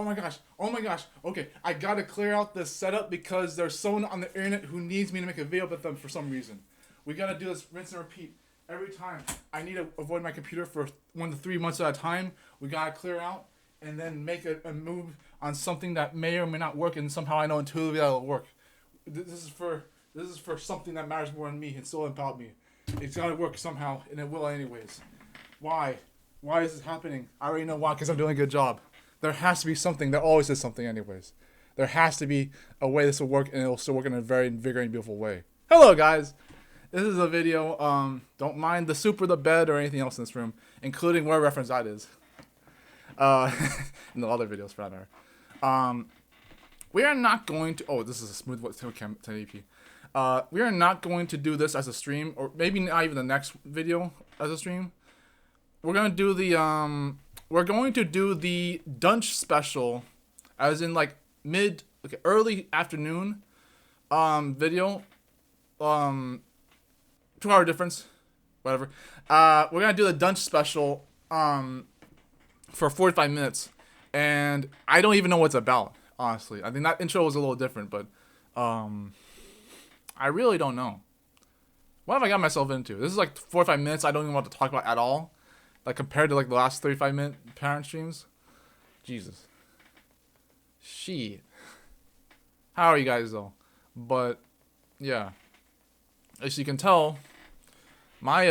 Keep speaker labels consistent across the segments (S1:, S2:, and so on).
S1: Oh my gosh. Okay, I gotta clear out this setup because there's someone on the internet who needs me to make a video with them for some reason. We gotta do this rinse and repeat every time. I need to avoid my computer for 1 to 3 months at a time. We gotta clear out and then make a move on something that may or may not work, and somehow I know intuitively that it'll work. This is for something that matters more than me. It's still about me. It's gotta work somehow, and it will anyways. Why? Why is this happening? I already know why, because I'm doing a good job. There has to be something. There always is something anyways. There has to be a way this will work, and it'll still work in a very invigorating, beautiful way. Hello, guys. This is a video. Don't mind the soup or the bed or anything else in this room, including where reference that is. In the other videos, for that matter. We are not going to... Oh, this is a smooth 1080p. We are not going to do this as a stream, or maybe not even the next video as a stream. We're going to do the... We're going to do the Dunch special, as in like early afternoon, video, 2-hour difference, whatever. We're gonna do the Dunch special, for 45 minutes, and I don't even know what it's about, honestly. I think that intro was a little different, but, I really don't know. What have I got myself into? This is like 45 minutes I don't even want to talk about at all. Like, compared to, like, the last 35-minute parent streams. Jesus. Shit. How are you guys, though? But, yeah. As you can tell, my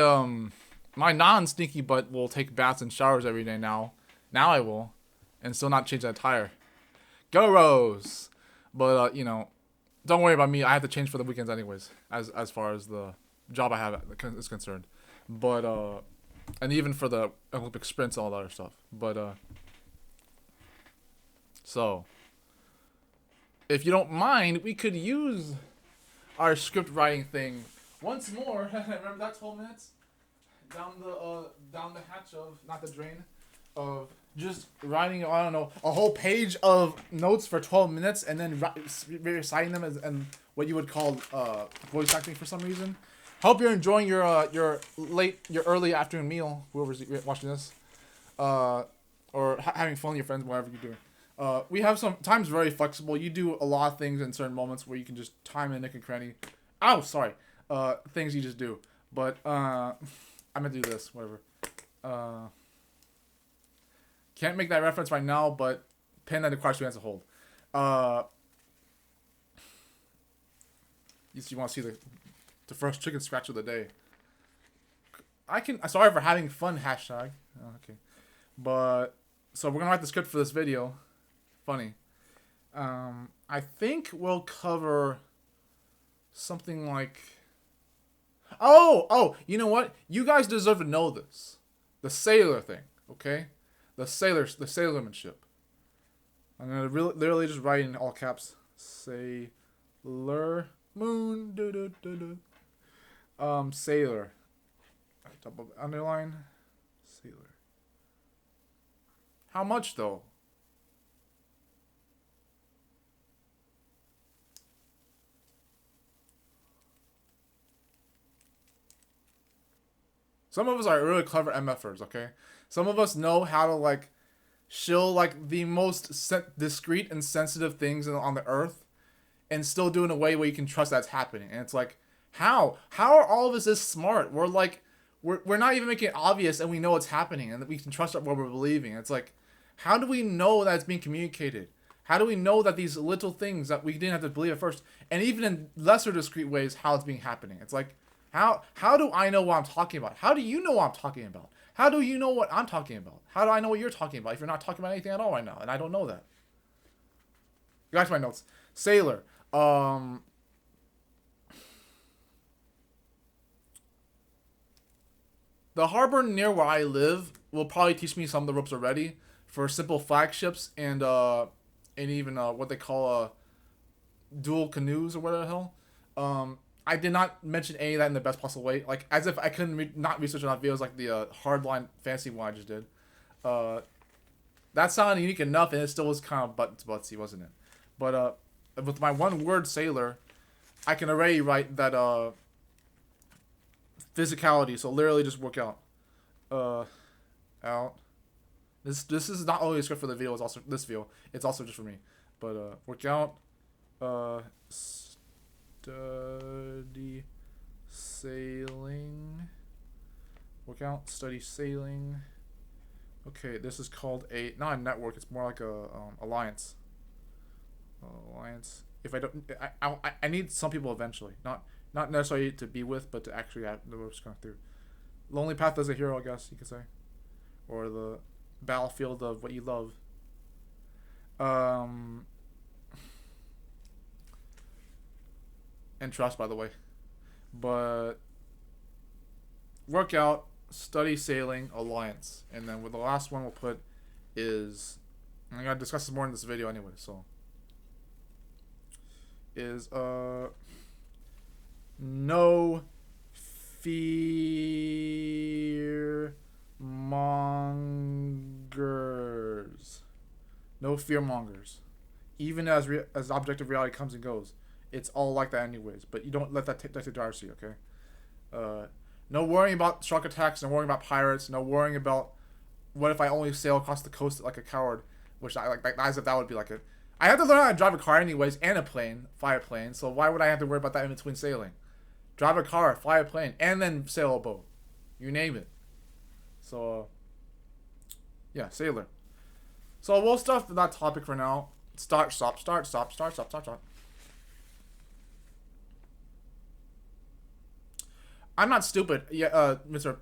S1: non-sneaky butt will take baths and showers every day now. Now I will. And still not change that tire. Go Rose! But, you know, don't worry about me. I have to change for the weekends anyways. As far as the job I have is concerned. But, and even for the Olympic sprints and all that other stuff. But, so, if you don't mind, we could use our script writing thing once more. Remember that 12 minutes? Down the hatch of, not the drain, of just writing, I don't know, a whole page of notes for 12 minutes and then reciting them as what you would call, voice acting for some reason. Hope you're enjoying your early afternoon meal, whoever's watching this, or having fun with your friends, whatever you're doing. We have some time's very flexible. You do a lot of things in certain moments where you can just time in, nick and cranny. Oh, sorry. Things you just do. But I'm gonna do this, whatever. Can't make that reference right now, but pen that requires 2 hands to hold. You want to see the first chicken scratch of the day. Sorry for having fun, hashtag. Oh, okay. But, so we're gonna write the script for this video. Funny. I think we'll cover something like... Oh, you know what? You guys deserve to know this. The sailor thing, okay? The sailormanship. I'm gonna literally just write in all caps. Sailor moon, sailor. Double underline, sailor. How much though? Some of us are really clever MFers, okay? Some of us know how to, like, shill, like, the most discreet and sensitive things on the earth and still do it in a way where you can trust that's happening. And it's like, how? How are all of us this smart? We're, like, we're not even making it obvious and we know what's happening and that we can trust what we're believing. It's like, how do we know that it's being communicated? How do we know that these little things that we didn't have to believe at first, and even in lesser discreet ways, how it's being happening? It's like, how do I know what I'm talking about? How do you know what I'm talking about? How do you know what I'm talking about? How do I know what you're talking about if you're not talking about anything at all right now? And I don't know that. Back to my notes. Sailor. The harbor near where I live will probably teach me some of the ropes already for simple flagships and even what they call dual canoes or whatever the hell. I did not mention any of that in the best possible way. Like, as if I couldn't not research enough videos like the hardline fantasy one I just did. That sounded unique enough, and it still was kind of buttsy, wasn't it? But with my one word sailor, I can already write that physicality. So literally just work out. Out. This is not only a script for the video. It's also this video. It's also just for me. But workout, study sailing. Workout, study sailing. Okay, this is called not a network. It's more like a alliance. Alliance. If I don't, I need some people eventually. Not necessarily to be with, but to actually have the ropes going through. Lonely Path as a hero, I guess you could say, or the battlefield of what you love. And trust, by the way. But workout, study sailing, alliance, and then with the last one we'll put is, I'm gonna discuss this more in this video anyway. So is no fear mongers. No fear mongers. Even as objective reality comes and goes, it's all like that anyways. But you don't let that take the driver's seat, okay? No worrying about shark attacks. No worrying about pirates. No worrying about what if I only sail across the coast like a coward, which I like. As if that would be like it. I have to learn how to drive a car anyways, and a plane, fly a plane. So why would I have to worry about that in between sailing? Drive a car, fly a plane, and then sail a boat. You name it. So, yeah, sailor. So we'll stop that topic for now. Start, stop. I'm not stupid. Yeah, Mr.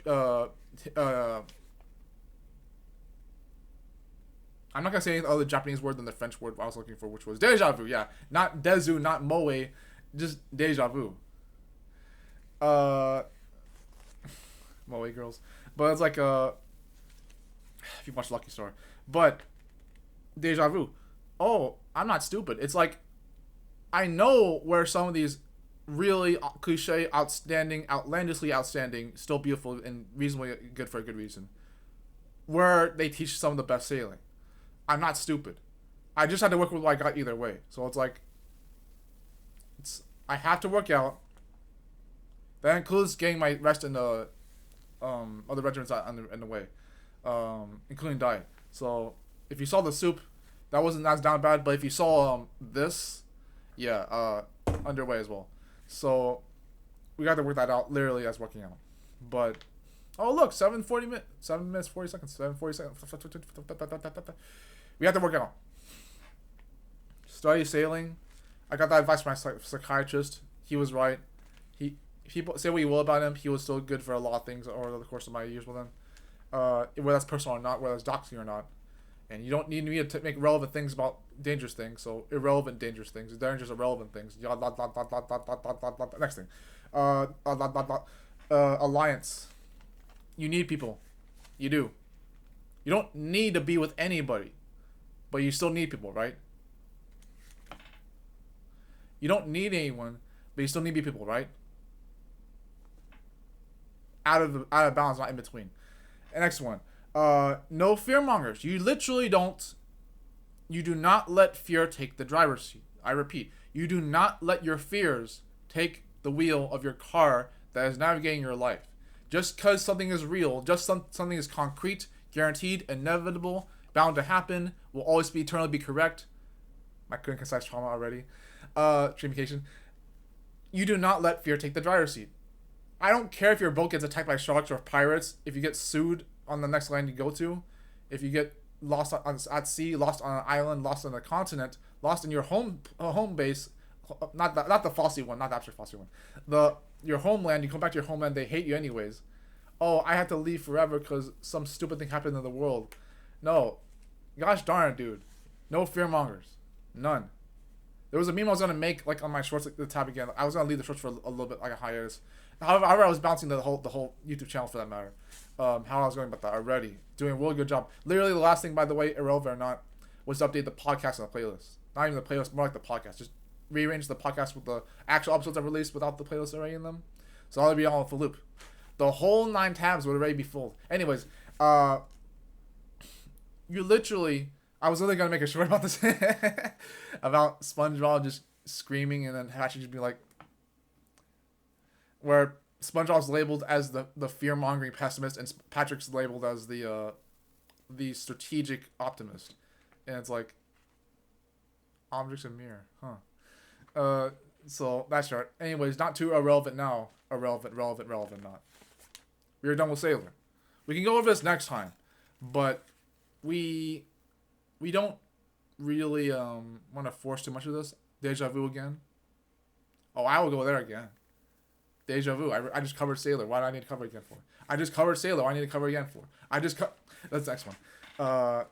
S1: I'm not gonna say any other Japanese word than the French word I was looking for, which was deja vu. Yeah, not dezu, not moe, just deja vu. Moe girls, but it's like if you watch Lucky Star, but deja vu. Oh, I'm not stupid. It's like I know where some of these really cliche, outstanding, outlandishly outstanding, still beautiful and reasonably good for a good reason, where they teach some of the best sailing. I'm not stupid. I just had to work with what I got either way. So it's like, I have to work out. That includes getting my rest in the other regiments in the way, including diet. So if you saw the soup, that wasn't as down bad. But if you saw this, yeah, underway as well. So we got to work that out literally as working out. But oh look, 7 minutes 40 seconds, 7:40 seconds. We have to work it out. Study sailing. I got that advice from my psychiatrist. He was right. People say what you will about him, he was still good for a lot of things over the course of my years with him. Whether that's personal or not, whether that's doxing or not. And you don't need me to make relevant things about dangerous things. So irrelevant dangerous things, dangerous irrelevant things. Next thing, alliance. You need people. You do. You don't need to be with anybody, but you still need people, right? You don't need anyone, but you still need people, right? Out of balance, not in between. And next one. No fearmongers. You literally don't. You do not let fear take the driver's seat. I repeat, you do not let your fears take the wheel of your car that is navigating your life. Just because something is real, something is concrete, guaranteed, inevitable, bound to happen, will always be eternally be correct. My couldn't concise trauma already. Communication. You do not let fear take the driver's seat. I don't care if your boat gets attacked by sharks or pirates, if you get sued on the next land you go to, if you get lost at sea, lost on an island, lost on a continent, lost in your home base, not the Fosse one, not the abstract Fosse one, your homeland. You come back to your homeland, they hate you anyways. Oh, I had to leave forever because some stupid thing happened in the world. No, gosh darn it, dude. No fearmongers, none. There was a meme I was gonna make like on my shorts, like the tab again. I was gonna leave the shorts for a little bit, like a hiatus. However, I was bouncing the whole YouTube channel for that matter. How I was going about that already. Doing a really good job. Literally, the last thing, by the way, irrelevant or not, was to update the podcast and the playlist. Not even the playlist, more like the podcast. Just rearrange the podcast with the actual episodes I released without the playlist already in them. So I'll be all off the loop. The whole 9 tabs would already be full. Anyways, you literally... I was literally going to make a short about this. About SpongeBob just screaming and then Hatchet just be like... Where SpongeBob's labeled as the fear-mongering pessimist and Patrick's labeled as the the strategic optimist, and it's like objects in mirror, huh? So that's right. Anyways, not too irrelevant now. Relevant not. We are done with Sailor. We can go over this next time, but we don't really want to force too much of this. Deja vu again. Oh, I will go there again. Deja vu. I just covered Sailor. Why do I need to cover it again for? I just covered Sailor. Why do I need to cover it again for? That's the next one.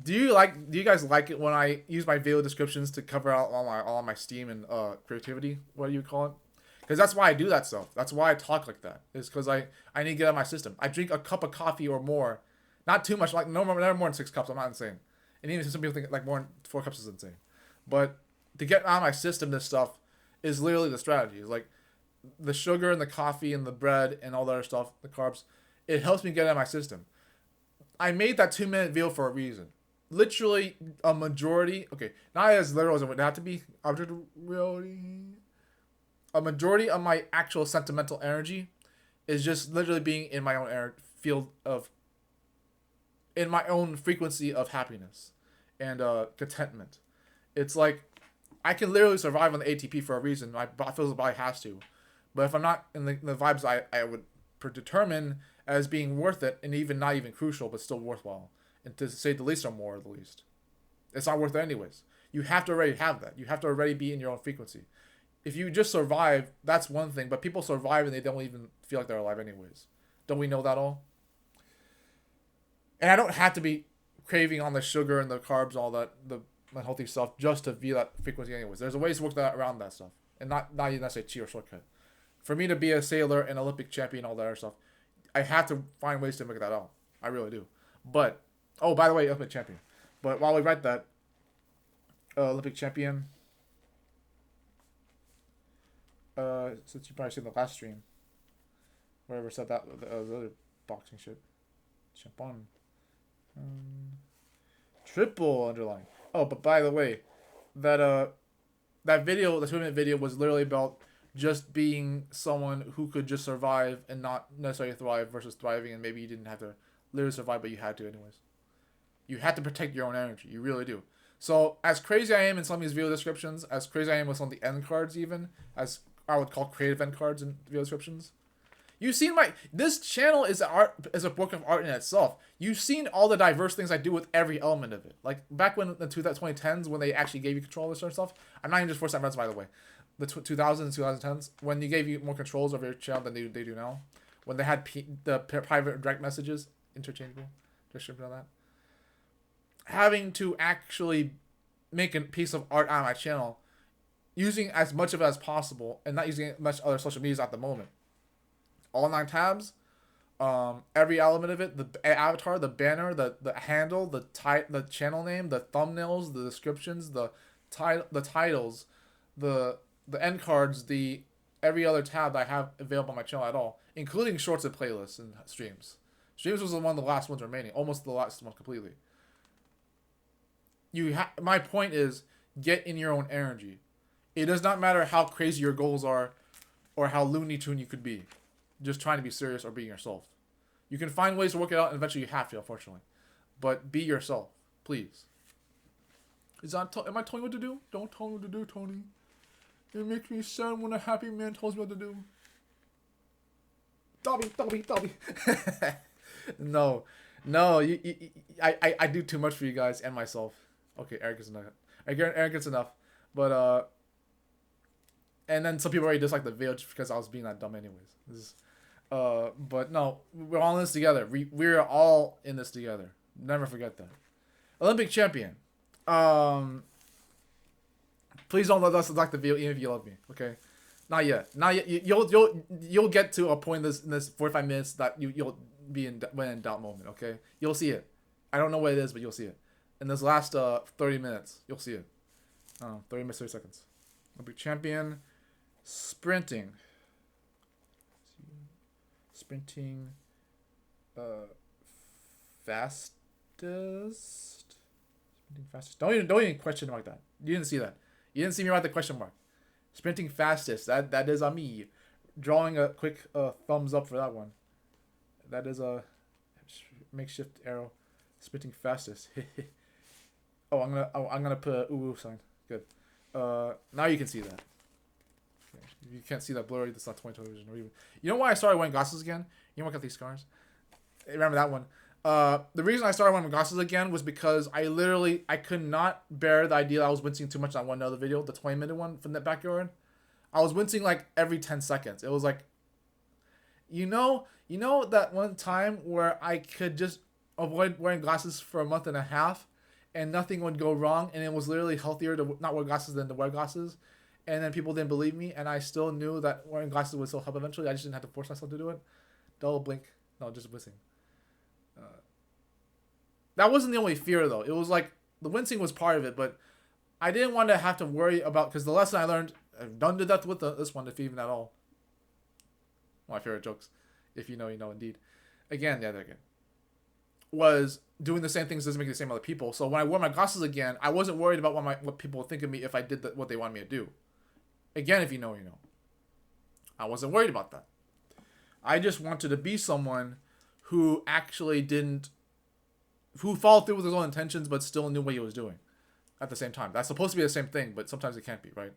S1: Do you guys like it when I use my video descriptions to cover out all my Steam and creativity? What do you call it? Because that's why I do that stuff. That's why I talk like that. Is because I need to get out of my system. I drink a cup of coffee or more, not too much. Like never more than 6 cups. I'm not insane. And even some people think like more than 4 cups is insane. But to get out of my system, this stuff is literally the strategy. It's like the sugar and the coffee and the bread and all the other stuff, the carbs. It helps me get out of my system. I made that 2-minute video for a reason. Literally a majority. Okay, not as literal as it would have to be. Object reality. A majority of my actual sentimental energy is just literally being in my own field of, in my own frequency of happiness and contentment. It's like I can literally survive on the ATP for a reason. My physical body has to, but if I'm not in the vibes I would determine as being worth it, and even not even crucial, but still worthwhile, and to say the least or more, the least, it's not worth it anyways. You have to already have that. You have to already be in your own frequency. If you just survive, that's one thing. But people survive and they don't even feel like they're alive anyways. Don't we know that all? And I don't have to be craving on the sugar and the carbs, all that, the unhealthy stuff, just to be that frequency anyways. There's a ways to work that around that stuff. And not even necessarily cheat or shortcut. For me to be a sailor and Olympic champion, all that other stuff, I have to find ways to make that out. I really do. But, oh, by the way, Olympic champion. But while we write that, Olympic champion, since you probably seen the last stream, wherever said that, the other boxing shit. Champon. Triple underline. Oh, but by the way, that video, the 2-minute video, was literally about just being someone who could just survive and not necessarily thrive versus thriving, and maybe you didn't have to literally survive, but you had to anyways. You had to protect your own energy. You really do. So, as crazy I am in some of these video descriptions, as crazy I am with some of the end cards even, as I would call creative end cards in video descriptions, you've seen this channel is a book of art in itself. You've seen all the diverse things I do with every element of it. Like, back when the 2010s, when they actually gave you control of this sort of stuff, I'm not even just first-time friends, by the way. The 2000s and 2010s, when you gave you more controls over your channel than they do now, when they had the private direct messages, interchangeable, description of that, having to actually make a piece of art on my channel, using as much of it as possible, and not using much other social medias at the moment. All 9 tabs, every element of it, the avatar, the banner, the handle, the channel name, the thumbnails, the descriptions, the titles, the end cards, every other tab that I have available on my channel at all, including shorts and playlists and streams. Streams was one of the last ones remaining, almost the last one completely. My point is, get in your own energy. It does not matter how crazy your goals are, or how Looney Tune you could be. Just trying to be serious or being yourself. You can find ways to work it out, and eventually you have to, unfortunately. But be yourself, please. Am I telling you what to do? Don't tell me what to do, Tony. It makes me sad when a happy man tells me what to do. Dobby. No, I do too much for you guys and myself. Okay, arrogance enough. Arrogance enough. But and then some people already dislike the video just because I was being that dumb anyways. But no, we're all in this together. We're all in this together. Never forget that. Olympic champion. Please don't let us like the video even if you love me. Okay, not yet. You'll get to a point in this 45 minutes that you'll be when in doubt moment. Okay, you'll see it. I don't know what it is, but you'll see it. In this last 30 minutes, you'll see it. 30 minutes, 30 seconds. Olympic champion. Sprinting. Fastest. Sprinting fastest. Don't even question like that. You didn't see that. You didn't see me write the question mark. Sprinting fastest. That is on me. Drawing a quick thumbs up for that one. That is a makeshift arrow. Sprinting fastest. Oh, I'm gonna put a ooh sign. Good. Now you can see that. If you can't see that blurry, that's not 20/20 vision. Or even, you know why I started wearing glasses again? You know what got these scars? Remember that one? The reason I started wearing glasses again was because I could not bear the idea that I was wincing too much on one other video, the 20-minute one from that backyard. I was wincing like every 10 seconds. It was like, you know that one time where I could just avoid wearing glasses for a month and a half, and nothing would go wrong, and it was literally healthier to not wear glasses than to wear glasses, and then people didn't believe me, and I still knew that wearing glasses would still help eventually. I just didn't have to force myself to do it. Double blink, no, just wincing. That wasn't the only fear though. It was like the wincing was part of it, but I didn't want to have to worry about, because the lesson I learned, I've done to death with this one, if even at all. My favorite jokes, if you know, you know, indeed. Again, yeah, again. Was doing the same things doesn't make the same other people. So when I wore my glasses again, I wasn't worried about what people would think of me if I did what they wanted me to do. Again, if you know, you know. I wasn't worried about that. I just wanted to be someone who actually who followed through with his own intentions, but still knew what he was doing at the same time. That's supposed to be the same thing, but sometimes it can't be, right?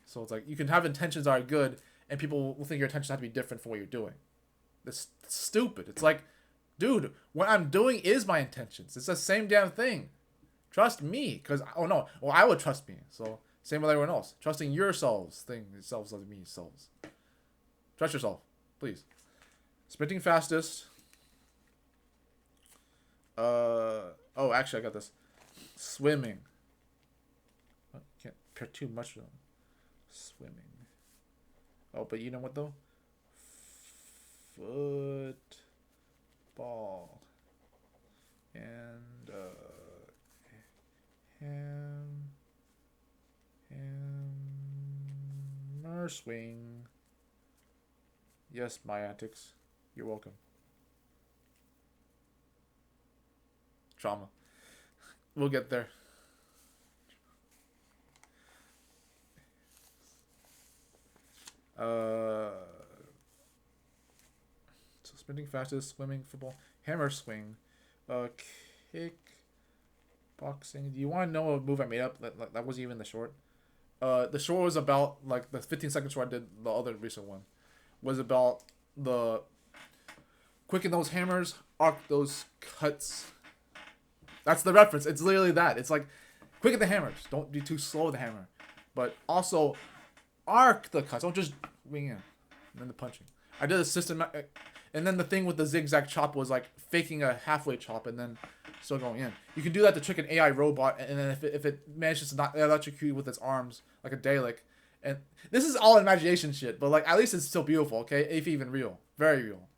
S1: So it's like, you can have intentions that are good, and people will think your intentions have to be different from what you're doing. That's stupid. It's like, dude, what I'm doing is my intentions. It's the same damn thing. Trust me, because, oh no, well, I would trust me. So, same with everyone else. Trusting yourselves, yourselves doesn't mean yourselves. Trust yourself, please. Sprinting fastest. Oh, actually, I got this. Swimming. Can't pair too much of them. Swimming. Oh, but you know what though? Football. And hammer swing. Yes, my antics. You're welcome. Trauma. We'll get there. So sprinting fastest, swimming, football, hammer swing, kick, boxing. Do you want to know a move I made up that wasn't even the short? The short was about, like, the 15-second short I did, the other recent one was about the quicken those hammers, arc those cuts. That's the reference. It's literally that. It's like, quicken the hammers. Don't be too slow with the hammer. But also, arc the cuts. Don't just wing in. And then the punching. I did a system. And then the thing with the zigzag chop was like faking a halfway chop and then still going in. You can do that to trick an AI robot. And then if it manages to not electrocute with its arms, like a Dalek. And this is all imagination shit. But like, at least it's still beautiful, okay? If even real. Very real.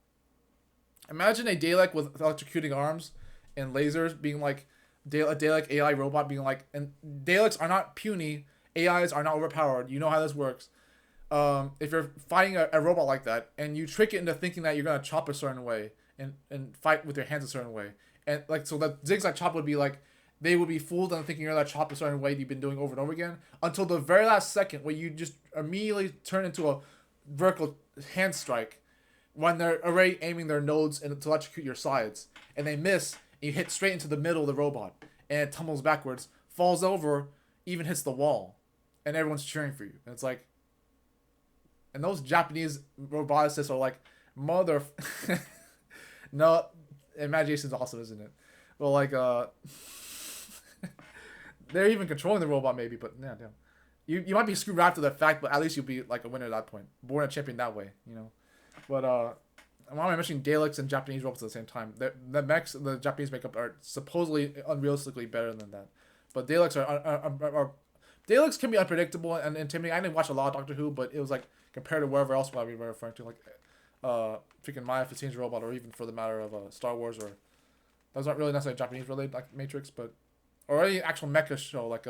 S1: Imagine a Dalek with electrocuting arms and lasers being like a Dalek AI robot being like, and Daleks are not puny, AIs are not overpowered. You know how this works. If you're fighting a robot like that and you trick it into thinking that you're gonna chop a certain way and fight with your hands a certain way, and like, so the zigzag chop would be like, they would be fooled into thinking you're gonna chop a certain way you've been doing over and over again until the very last second where you just immediately turn into a vertical hand strike when they're already aiming their nodes and to electrocute your sides, and they miss. You hit straight into the middle of the robot, and it tumbles backwards, falls over, even hits the wall, and everyone's cheering for you. And it's like, and those Japanese roboticists are like, mother. No, imagination's awesome, isn't it? Well, like, they're even controlling the robot maybe, but yeah, damn. You might be screwed after the fact, but at least you'll be like a winner at that point, born a champion that way, you know. But why am I mentioning Daleks and Japanese robots at the same time? The mechs, the Japanese makeup are supposedly unrealistically better than that. But Daleks are Daleks can be unpredictable and intimidating. I didn't watch a lot of Doctor Who, but it was like, compared to wherever else we were referring to, like freaking Maya Fiftine's robot, or even for the matter of Star Wars, or those aren't really necessarily Japanese related, like Matrix, but or any actual mecha show like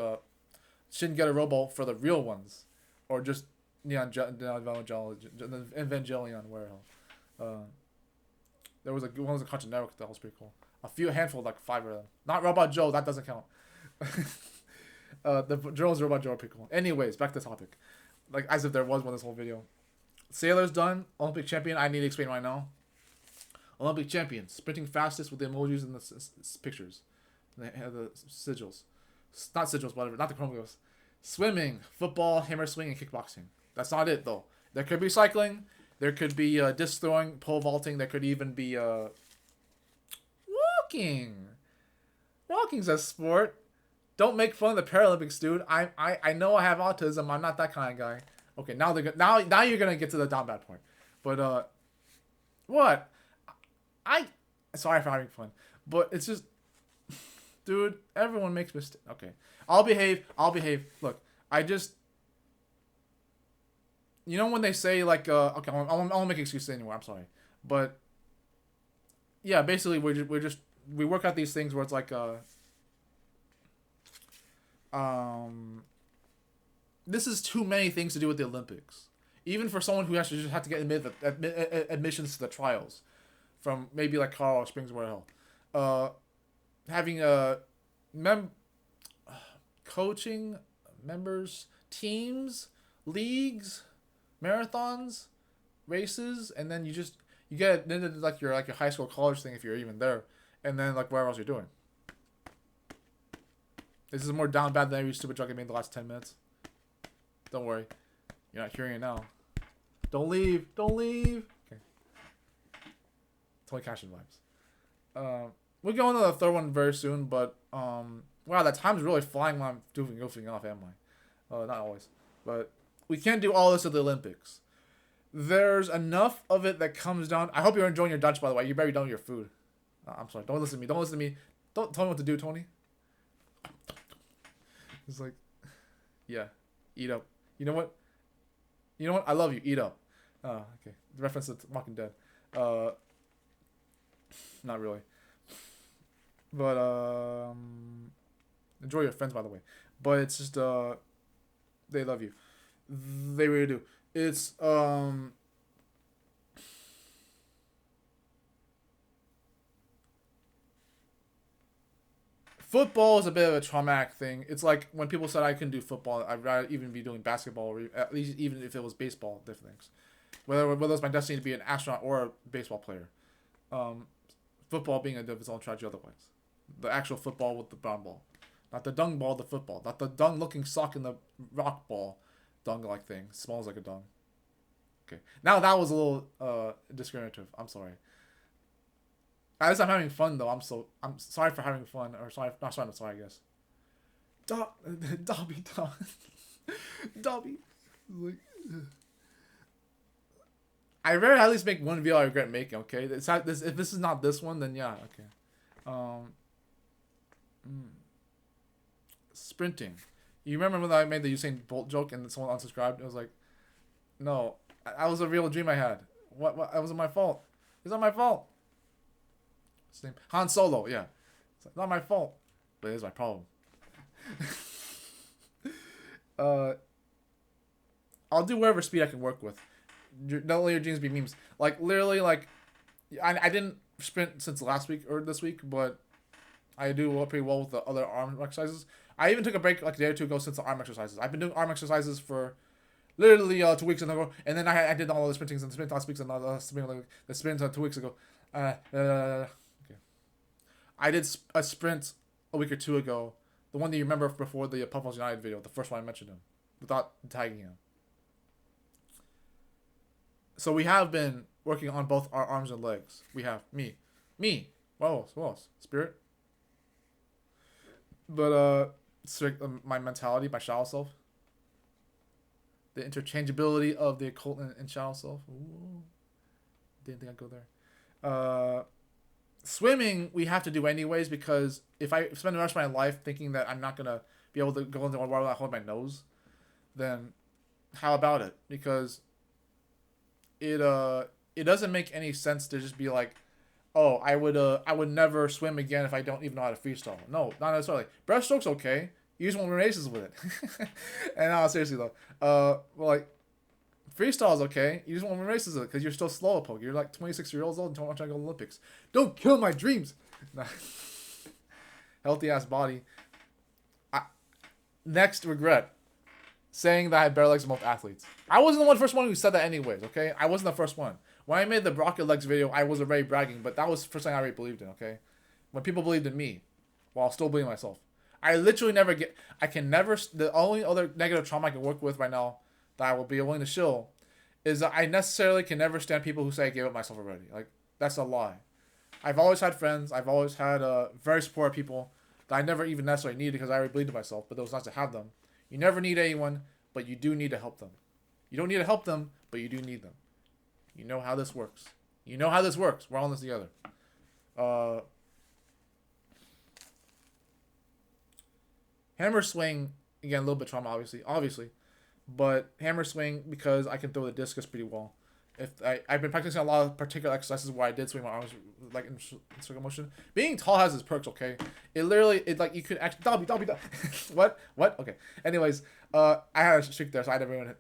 S1: Shin Get a Robo for the real ones, or just Evangelion, where there was one was a Cartoon Network that was pretty cool. A handful, like 5 of them. Not Robot Joe, that doesn't count. The Joe's Robot Joe are pretty cool. Anyways, back to the topic. Like, as if there was one this whole video. Sailor's done. Olympic champion. I need to explain right now. Olympic champions, sprinting fastest with the emojis and the pictures. And they have the sigils. Not sigils, whatever. Not the chromos. Swimming, football, hammer swing, and kickboxing. That's not it, though. There could be cycling. There could be disc throwing, pole vaulting. There could even be walking. Walking's a sport. Don't make fun of the Paralympics, dude. I know I have autism. I'm not that kind of guy. Okay, now you're gonna get to the down bad part. But what? Sorry for having fun, but it's just, dude. Everyone makes mistakes. Okay, I'll behave. Look, you know when they say like okay, I won't make excuses anymore. I'm sorry, but yeah, basically we work out these things where it's like this is too many things to do with the Olympics. Even for someone who has to just have to get admissions to the trials, from maybe like Colorado Springs or whatever, having coaching members, teams, leagues, marathons, races, and then you get into like your high school college thing if you're even there, and then like whatever else you're doing. This is more down bad than every stupid joke I made in the last 10 minutes. Don't worry. You're not hearing it now. Don't leave. Okay. Totally cashing vibes. We're going to the third one very soon, but wow, that time's really flying when I'm goofing off, am I? Not always. But we can't do all this at the Olympics. There's enough of it that comes down. I hope you're enjoying your Dunch, by the way. You better be done with your food. I'm sorry. Don't listen to me. Don't tell me what to do, Tony. It's like, yeah, eat up. You know what? I love you. Eat up. Okay. The reference to Walking Dead. Not really. But enjoy your friends, by the way. But it's just they love you. They really do. It's football is a bit of a traumatic thing. It's like when people said I couldn't do football, I'd rather even be doing basketball, or at least even if it was baseball, different things. Whether it's my destiny to be an astronaut or a baseball player. Football being a its own tragedy otherwise. The actual football with the brown ball. Not the dung ball, the football. Not the dung-looking sock in the rock ball dung-like thing. Smells like a dung. Okay. Now that was a little discriminative. I'm sorry. At least I'm having fun though. I'm sorry for having fun, or sorry, not sorry. I'm sorry, I guess. Dobby. Like, I rarely at least make one video I regret making. Okay, it's not this. If this is not this one, then yeah, okay. Sprinting. You remember when I made the Usain Bolt joke and someone unsubscribed? It was like, no, that was a real dream I had. What? That wasn't my fault. It's not my fault. His name Han Solo. Yeah, it's like, not my fault, but it is my problem. I'll do whatever speed I can work with. Don't let your dreams be memes. Like literally, like I didn't sprint since last week or this week, but I do pretty well with the other arm exercises. I even took a break like a day or two ago since the arm exercises. I've been doing arm exercises for literally 2 weeks in a row, and then I did all the sprintings and the sprint last week and the sprint 2 weeks ago. Okay. I did a sprint a week or two ago, the one that you remember before the Puffles United video, the first one I mentioned him, without tagging him. So we have been working on both our arms and legs. We have me. What else? Spirit. But my mentality, my shadow self. The interchangeability of the occult and shadow self. Ooh. Didn't think I'd go there. Swimming we have to do anyways, because if I spend the rest of my life thinking that I'm not gonna be able to go into water without holding my nose, then how about it? Because it doesn't make any sense to just be like, oh, I would never swim again if I don't even know how to freestyle. No, not necessarily. Breaststroke's okay. You just won't win races with it. And seriously though, well, like freestyle's okay. You just won't win races with it because you're still slow, poke. You're like 26 years old and don't want to go to the Olympics. Don't kill my dreams. Healthy ass body. Next regret. Saying that I have better legs than most athletes. I wasn't the first one who said that anyways, okay? I wasn't the first one. When I made the rocket legs video, I was already bragging, but that was the first thing I already believed in, okay? When people believed in me, while still believing in myself. I literally never get, I can never, the only other negative trauma I can work with right now that I will be willing to show is that I necessarily can never stand people who say I gave up myself already. Like, that's a lie. I've always had friends, I've always had very supportive people that I never even necessarily needed because I already believed in myself, but it was nice to have them. You never need anyone, but you do need to help them. You don't need to help them, but you do need them. You know how this works. You know how this works. We're all in this together. Hammer swing, again, a little bit trauma, obviously. But hammer swing, because I can throw the discus pretty well. I've been practicing a lot of particular exercises where I did swing my arms like in circle motion. Being tall has its perks, okay? It like you could actually dobby. What? Okay. Anyways, I had a streak there, so I never even hit.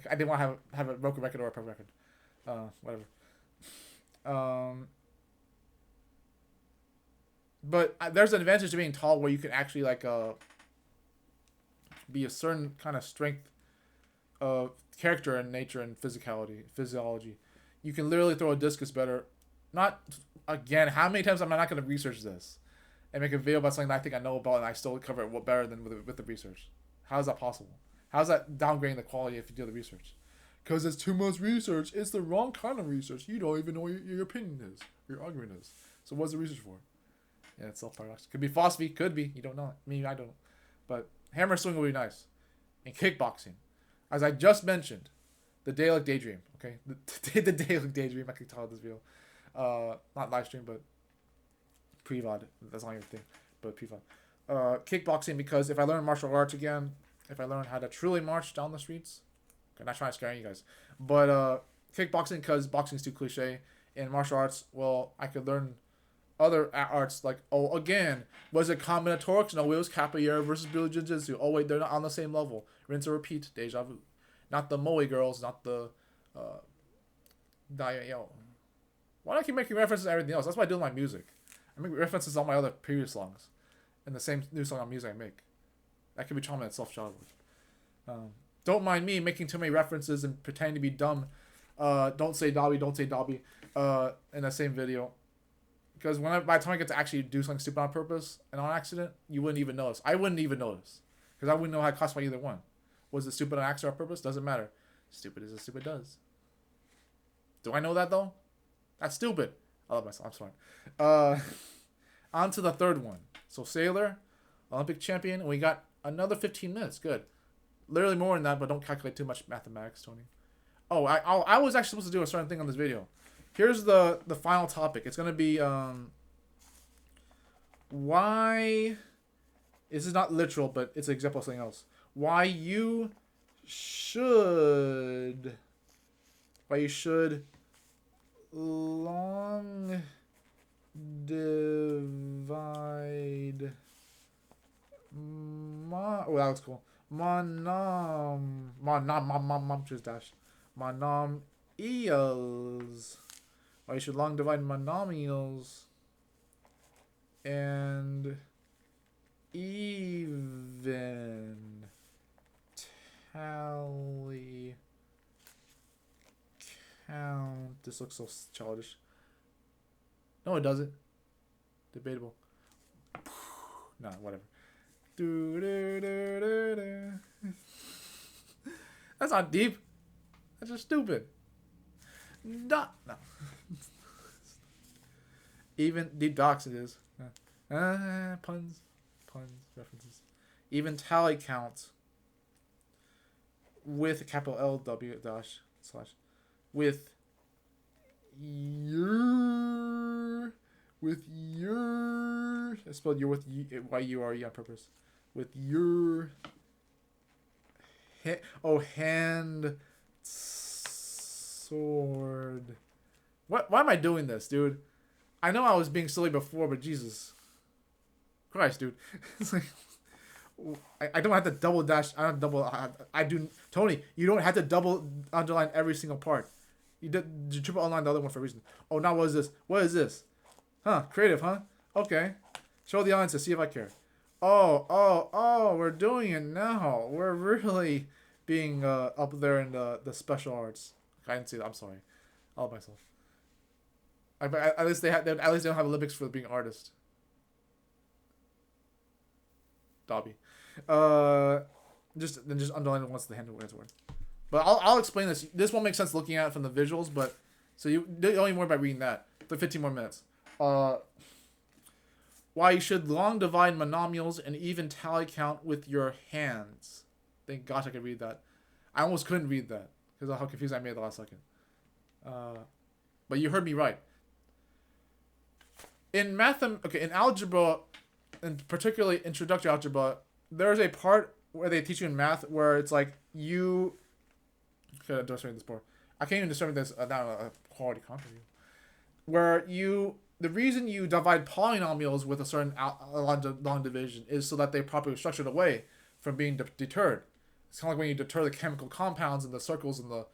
S1: I didn't want to have a broken record or a perfect record. Whatever. But there's an advantage to being tall where you can actually like be a certain kind of strength of character and nature and physiology. You can literally throw a discus better. Not again. How many times am I not going to research this and make a video about something that I think I know about and I still cover it better than with the research? How is that possible? How is that downgrading the quality if you do the research? Because it's too much research. It's the wrong kind of research. You don't even know what your opinion is, your argument is. So what's the research for? Yeah, it's self-paradox. Could be philosophy. Could be. You don't know it. I don't. But hammer swing will be nice. And kickboxing. As I just mentioned, the Daily Daydream. Okay? The Daily Daydream. I can tell this video. Not live stream, but pre-VOD. That's not your thing. But pre-VOD. Kickboxing, because if I learn martial arts again, if I learn how to truly march down the streets, I'm not trying to scare you guys, but kickboxing, because boxing is too cliche. In martial arts, well, I could learn other arts like, again, was it combinatorics? No, it was capoeira versus Billy Jiu-Jitsu. Oh wait, they're not on the same level. Rinse and repeat, deja vu. Not the Moe girls, not the why do I keep making references to everything else? That's what I do with my music. I make references to all my other previous songs and the same new song on music I make. That could be trauma in itself, childhood. Don't mind me making too many references and pretending to be dumb. Don't say Dobby in the same video. Because by the time I get to actually do something stupid on purpose and on accident, you wouldn't even notice. I wouldn't even notice. Because I wouldn't know how to classify either one. Was it stupid on accident or on purpose? Doesn't matter. Stupid is as stupid does. Do I know that though? That's stupid. I love myself. I'm sorry. On to the third one. So Sailor, Olympic champion, and we got another 15 minutes. Good. Literally more than that, but don't calculate too much mathematics, Tony. Oh, I was actually supposed to do a certain thing on this video. Here's the final topic. It's going to be why... This is not literal, but it's an example of something else. Why you should long divide... that was cool. Monomials. Why you should long divide monomials and even tally count. This looks so childish. No, it doesn't. Debatable. Nah, whatever. That's not deep. That's just stupid. No. Even deep docs it is. Puns, references. Even tally count with a capital L W dash slash with your I spelled your with Y-U-R-E on purpose. With your hand sword. Why am I doing this, dude? I know I was being silly before, but Jesus Christ, dude. It's like I don't have to double dash. I do. Tony, you don't have to double underline every single part. You triple underline the other one for a reason. Oh, now what is this? What is this? Huh? Creative, huh? Okay. Show the audience to see if I care. Oh, we're doing it now. We're really being up there in the special arts. I didn't see that. I'm sorry. all by myself. At least at least they don't have Olympics for being artist. Dobby. Just underline it once the hand word. But I'll explain this. This won't make sense looking at it from the visuals, but so you only more by reading that. For 15 more minutes. Why you should long divide monomials and even tally count with your hands. Thank gosh I could read that. I almost couldn't read that because of how confused I made the last second. But you heard me right. In in algebra, and particularly introductory algebra, there's a part where they teach you in math where it's like you. Okay, this part. I can't even determine this now a quality content. Where the reason you divide polynomials with a certain long division is so that they're properly structured away from being deterred. It's kind of like when you deter the chemical compounds and the circles and the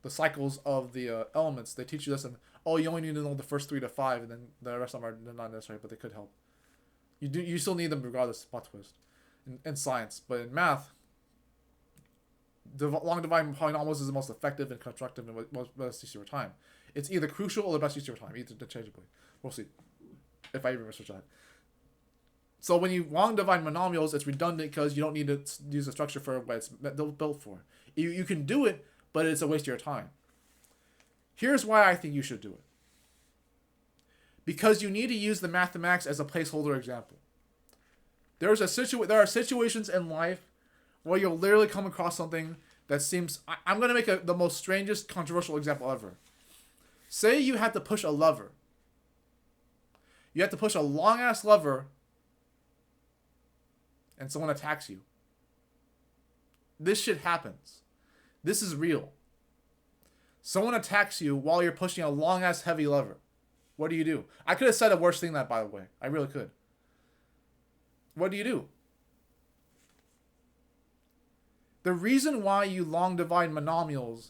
S1: cycles of the elements. They teach you this, and you only need to know the first 3 to 5, and then the rest of them are not necessary, but they could help. You still need them regardless. Plot twist in science, but in math, long dividing polynomials is the most effective and constructive and best use of your time. It's either crucial or the best use of your time, either interchangeably. We'll see if I even research that. So when you long divide monomials, it's redundant because you don't need to use the structure for what it's built for. You can do it, but it's a waste of your time. Here's why I think you should do it. Because you need to use the mathematics as a placeholder example. There are situations in life where you'll literally come across something that seems... I'm going to make the most strangest, controversial example ever. Say you had to push a lever. You have to push a long-ass lever and someone attacks you. This shit happens. This is real. Someone attacks you while you're pushing a long-ass heavy lever. What do? I could have said a worse thing than that, by the way. I really could. What do? The reason why you long divide monomials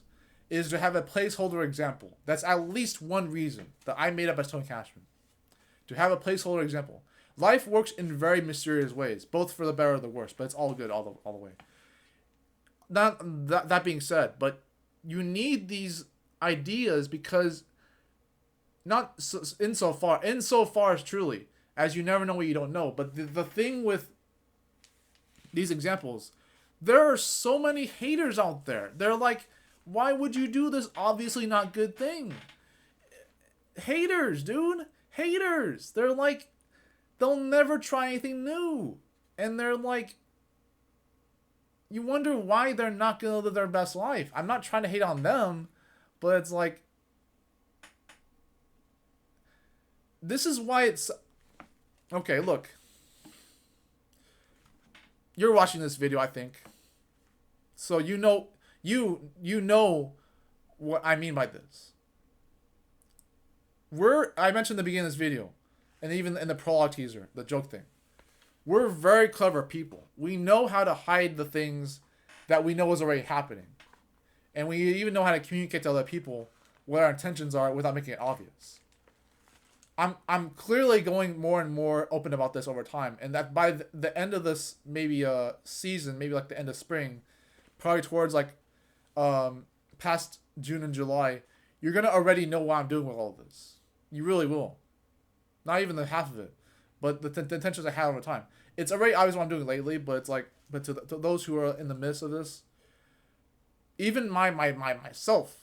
S1: is to have a placeholder example. That's at least one reason that I made up as Tony Cashman. To have a placeholder example. Life works in very mysterious ways, both for the better or the worse, but it's all good all the way. That being said, but you need these ideas because not insofar as truly as you never know what you don't know. But the thing with these examples, there are so many haters out there. They're like, why would you do this obviously not good thing? Haters, dude. Haters. They're like, they'll never try anything new. And they're like, you wonder why they're not going to live their best life. I'm not trying to hate on them, but it's like, this is why it's... Okay, look. You're watching this video, I think. So you know what I mean by this. I mentioned in the beginning of this video, and even in the prologue teaser, the joke thing. We're very clever people. We know how to hide the things that we know is already happening. And we even know how to communicate to other people what our intentions are without making it obvious. I'm clearly going more and more open about this over time, and that by the end of this maybe season, maybe like the end of spring, probably towards like past June and July, you're gonna already know what I'm doing with all of this. You really will. Not even the half of it, but the intentions I had over time. It's already obvious what I'm doing lately, but it's like, but to those who are in the midst of this, even myself,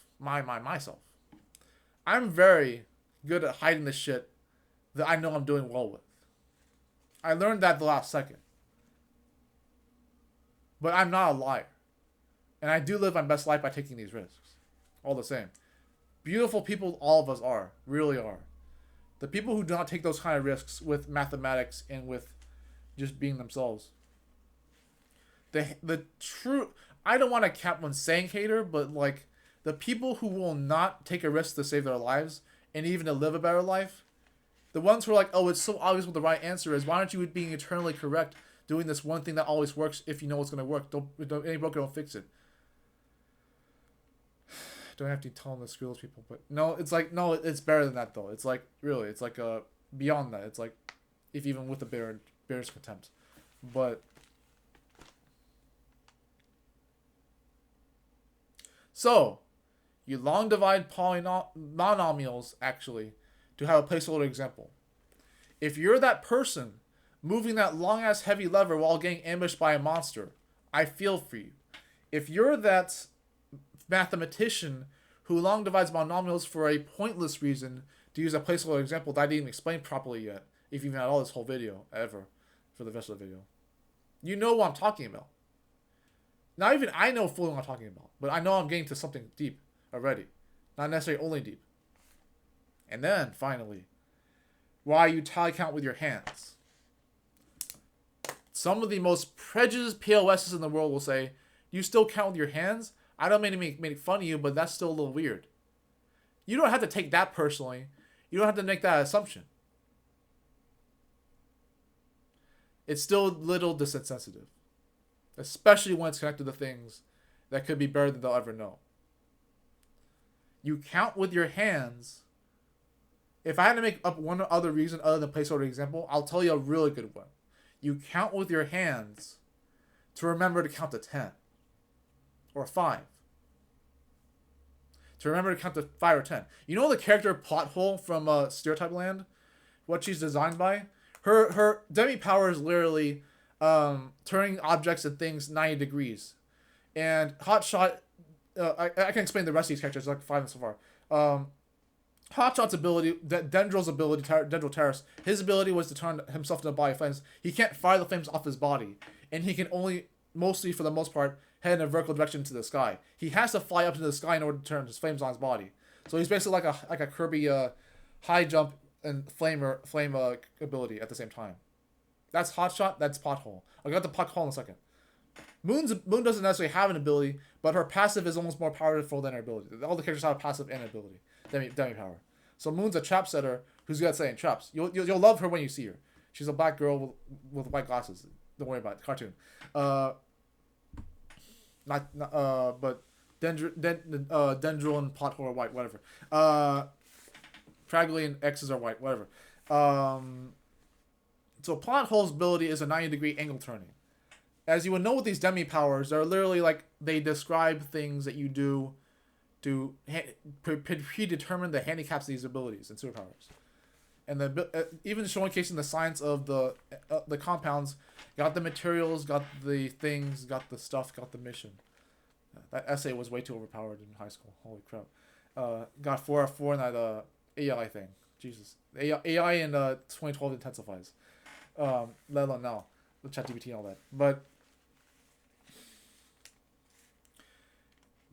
S1: I'm very good at hiding the shit that I know I'm doing well with. I learned that the last second. But I'm not a liar. And I do live my best life by taking these risks. All the same. Beautiful people, all of us are. Really are. The people who do not take those kind of risks with mathematics and with just being themselves. The true... I don't want to cap one saying hater, but like the people who will not take a risk to save their lives and even to live a better life, the ones who are like, oh, it's so obvious what the right answer is. Why aren't you being eternally correct, doing this one thing that always works if you know it's going to work? Don't any broken, don't fix it. Don't have to tell them to screw those people, but no, it's like, no, it's better than that though. It's like, really, it's like beyond that. It's like, if even with the barest contempt. But so, You long divide monomials, actually, to have a placeholder example. If you're that person moving that long-ass heavy lever while getting ambushed by a monster, I feel for you. If you're that mathematician who long divides monomials for a pointless reason, to use a placeholder example that I didn't even explain properly yet, if you've had all this whole video, ever, for the rest of the video, you know what I'm talking about. Not even I know fully what I'm talking about, but I know I'm getting to something deep already. Not necessarily only deep. And then, finally, why you tally count with your hands. Some of the most prejudiced POSs in the world will say, you still count with your hands? I don't mean to make fun of you, but that's still a little weird. You don't have to take that personally. You don't have to make that assumption. It's still a little disinsensitive. Especially when it's connected to things that could be better than they'll ever know. You count with your hands. If I had to make up one other reason other than placeholder example, I'll tell you a really good one. You count with your hands to remember to count to 10. Or 5. To remember to count to 5 or 10. You know the character Pothole from Stereotype Land? What she's designed by? Her demi power is literally turning objects and things 90 degrees. And Hotshot, I can explain the rest of these characters, like 5 so far. Hotshot's ability, Dendrill's ability, Dendril Terrace, his ability was to turn himself into a body of flames. He can't fire the flames off his body. And he can only, mostly for the most part, head in a vertical direction to the sky. He has to fly up into the sky in order to turn his flames on his body. So he's basically like a Kirby high jump and flame ability at the same time. That's Hotshot, that's Pothole. I'll get to Pothole in a second. Moon doesn't necessarily have an ability, but her passive is almost more powerful than her ability. All the characters have a passive and ability. Demi power. So Moon's a trap setter who's good at setting traps. You'll love her when you see her. She's a black girl with white glasses. Don't worry about it. Cartoon. But Dendril and Pothole are white, whatever. Pragley and X's are white, whatever. So Pothole's ability is a 90-degree angle turning. As you would know with these demi powers, they're literally like they describe things that you do to predetermine the handicaps of these abilities and superpowers. And then even showcasing the science of the compounds, got the materials, got the things, got the stuff, got the mission. That essay was way too overpowered in high school. Holy crap. Got 4 out of 4 in that AI thing. Jesus. AI in 2012 intensifies. Let alone now. The ChatGPT and all that. But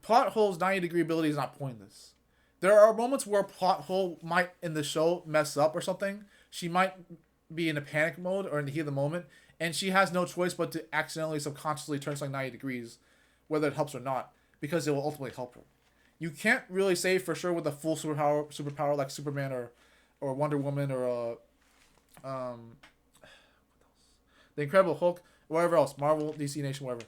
S1: Pothole's 90-degree ability is not pointless. There are moments where Pothole might, in the show, mess up or something. She might be in a panic mode or in the heat of the moment, and she has no choice but to accidentally, subconsciously turn something 90 degrees, whether it helps or not, because it will ultimately help her. You can't really say for sure with a full superpower like Superman or Wonder Woman or the Incredible Hulk, whatever else, Marvel, DC Nation, whatever,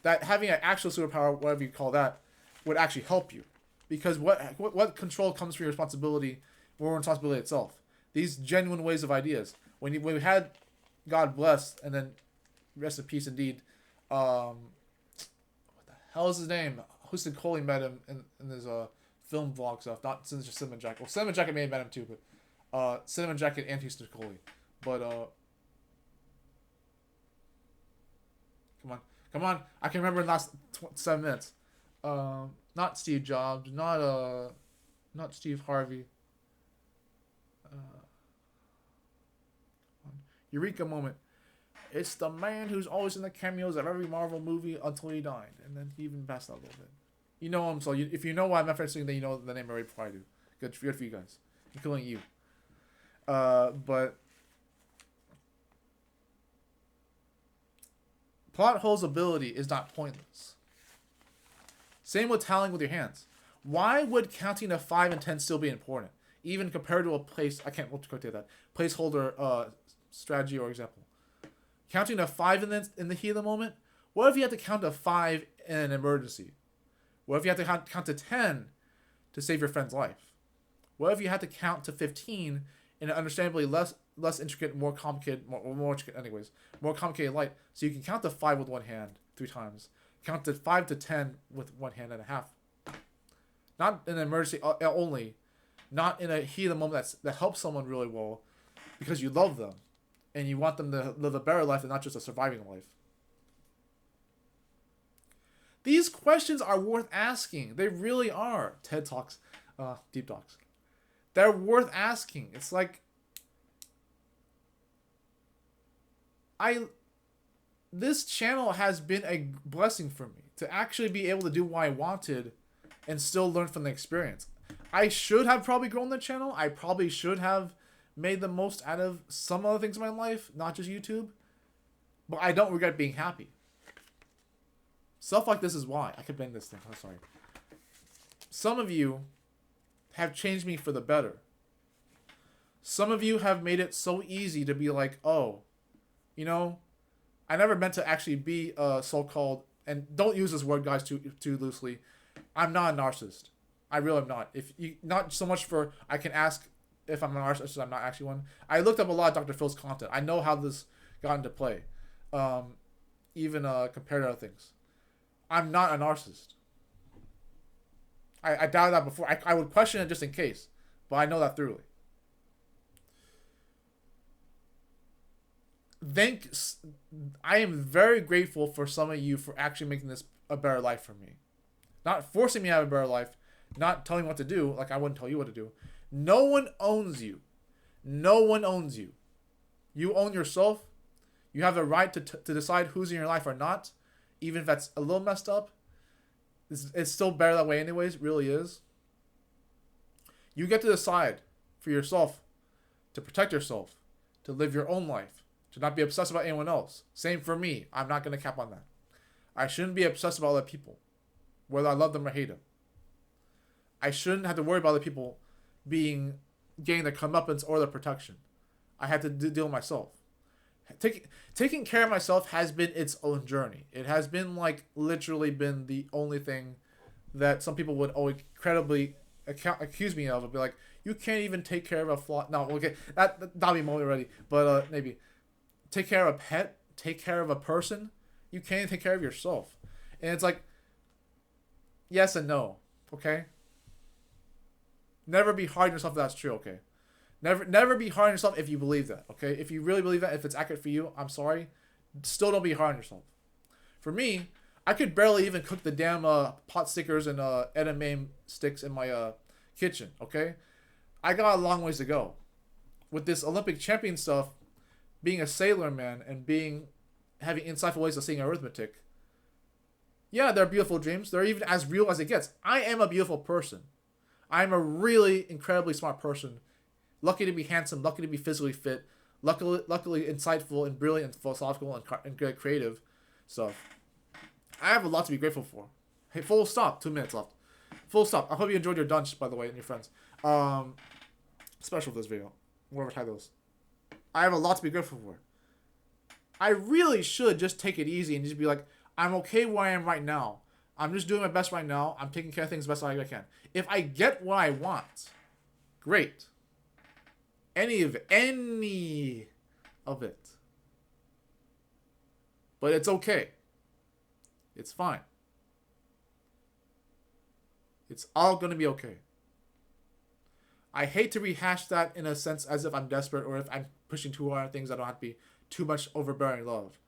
S1: that having an actual superpower, whatever you call that, would actually help you. Because what control comes from your responsibility or responsibility itself? These genuine ways of ideas. When we had God bless, and then rest in peace indeed, what the hell is his name? Houston Coley met him in his film vlog stuff, not just Cinnamon Jacket. Well, Cinnamon Jacket may have met him too, but Cinnamon Jacket and Houston Coley. But come on, I can remember in the last 7 minutes. Not Steve Jobs, not Steve Harvey. Eureka moment. It's the man who's always in the cameos of every Marvel movie until he died, and then he even passed out a little bit. You know him, so if you know why I'm referencing, then you know the name already before I do. Good for you guys, including you. But Pothole's ability is not pointless. Same with tallying with your hands. Why would counting to 5 and 10 still be important, even compared to a placeholder strategy or example? Counting to 5 in the heat of the moment. What if you had to count to 5 in an emergency? What if you had to count to 10 to save your friend's life? What if you had to count to 15 in an understandably less intricate, more complicated light, so you can count to 5 with one hand 3 times, count to 5 to 10 with one hand and a half. Not in an emergency only. Not in a heat of the moment that helps someone really well because you love them and you want them to live a better life and not just a surviving life. These questions are worth asking. They really are. TED Talks, Deep Talks. They're worth asking. It's like this channel has been a blessing for me to actually be able to do what I wanted and still learn from the experience. I should have probably grown the channel. I probably should have made the most out of some other things in my life, not just YouTube. But I don't regret being happy. Stuff like this is why. I could bend this thing. Oh, sorry. Some of you have changed me for the better. Some of you have made it so easy to be like, oh, you know, I never meant to actually be a so-called, and don't use this word, guys, too loosely. I'm not a narcissist. I really am not. If you, not so much for, I can ask if I'm a narcissist, I'm not actually one. I looked up a lot of Dr. Phil's content. I know how this got into play. Even compared to other things. I'm not a narcissist. I doubted that before. I would question it just in case. But I know that thoroughly. I am very grateful for some of you for actually making this a better life for me. Not forcing me to have a better life. Not telling me what to do. Like I wouldn't tell you what to do. No one owns you. No one owns you. You own yourself. You have the right to decide who's in your life or not. Even if that's a little messed up. It's still better that way anyways. It really is. You get to decide for yourself. To protect yourself. To live your own life. To not be obsessed about anyone else. Same for me. I'm not going to cap on that. I shouldn't be obsessed about other people. Whether I love them or hate them. I shouldn't have to worry about other people getting their comeuppance or their protection. I had to deal with myself. Taking care of myself has been its own journey. It has been like literally been the only thing that some people would always credibly accuse me of. Be like, you can't even take care of a fly. No, okay, that'll be moment already. But maybe take care of a pet, take care of a person. You can't even take care of yourself, and it's like yes and no. Okay. Never be hard on yourself if that's true. Okay. Never be hard on yourself if you believe that, okay? If you really believe that, if it's accurate for you, I'm sorry. Still don't be hard on yourself. For me, I could barely even cook the damn pot stickers and edamame sticks in my kitchen, okay? I got a long ways to go. With this Olympic champion stuff, being a sailor man and having insightful ways of seeing arithmetic, yeah, they're beautiful dreams. They're even as real as it gets. I am a beautiful person. I'm a really incredibly smart person. Lucky to be handsome, lucky to be physically fit, luckily insightful and brilliant and philosophical and creative stuff. I have a lot to be grateful for. Hey, full stop. 2 minutes left. Full stop. I hope you enjoyed your Dunch, by the way, and your friends. Special for this video. Whatever title is. I have a lot to be grateful for. I really should just take it easy and just be like, I'm okay where I am right now. I'm just doing my best right now. I'm taking care of things the best I can. If I get what I want, great. Any of it. But it's okay. It's fine. It's all going to be okay. I hate to rehash that in a sense as if I'm desperate or if I'm pushing too hard on things. I don't have to be too much overbearing love.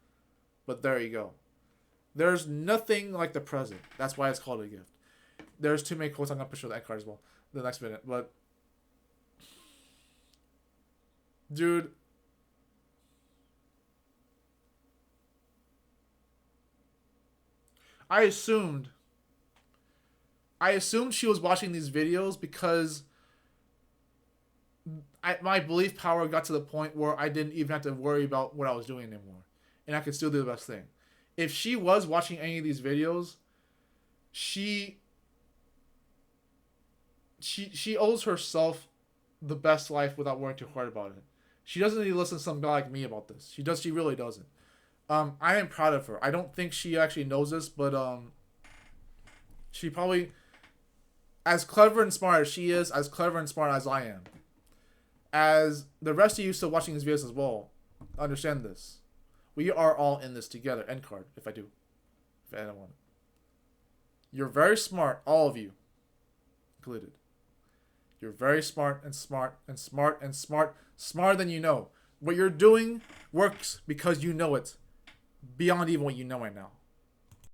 S1: But there you go. There's nothing like the present. That's why it's called a gift. There's too many quotes. I'm going to push that card as well the next minute. But dude, I assumed she was watching these videos because my belief power got to the point where I didn't even have to worry about what I was doing anymore. And I could still do the best thing. If she was watching any of these videos, she owes herself the best life without worrying too hard about it. She doesn't need to listen to some guy like me about this. She really doesn't. I am proud of her. I don't think she actually knows this, but she probably, as clever and smart as she is, as clever and smart as I am, as the rest of you still watching these videos as well, understand this. We are all in this together. End card, if I do. If anyone. You're very smart, all of you. colluded. You're very smart and smart and smart and smart, smarter than you know. What you're doing works because you know it, beyond even what you know right now.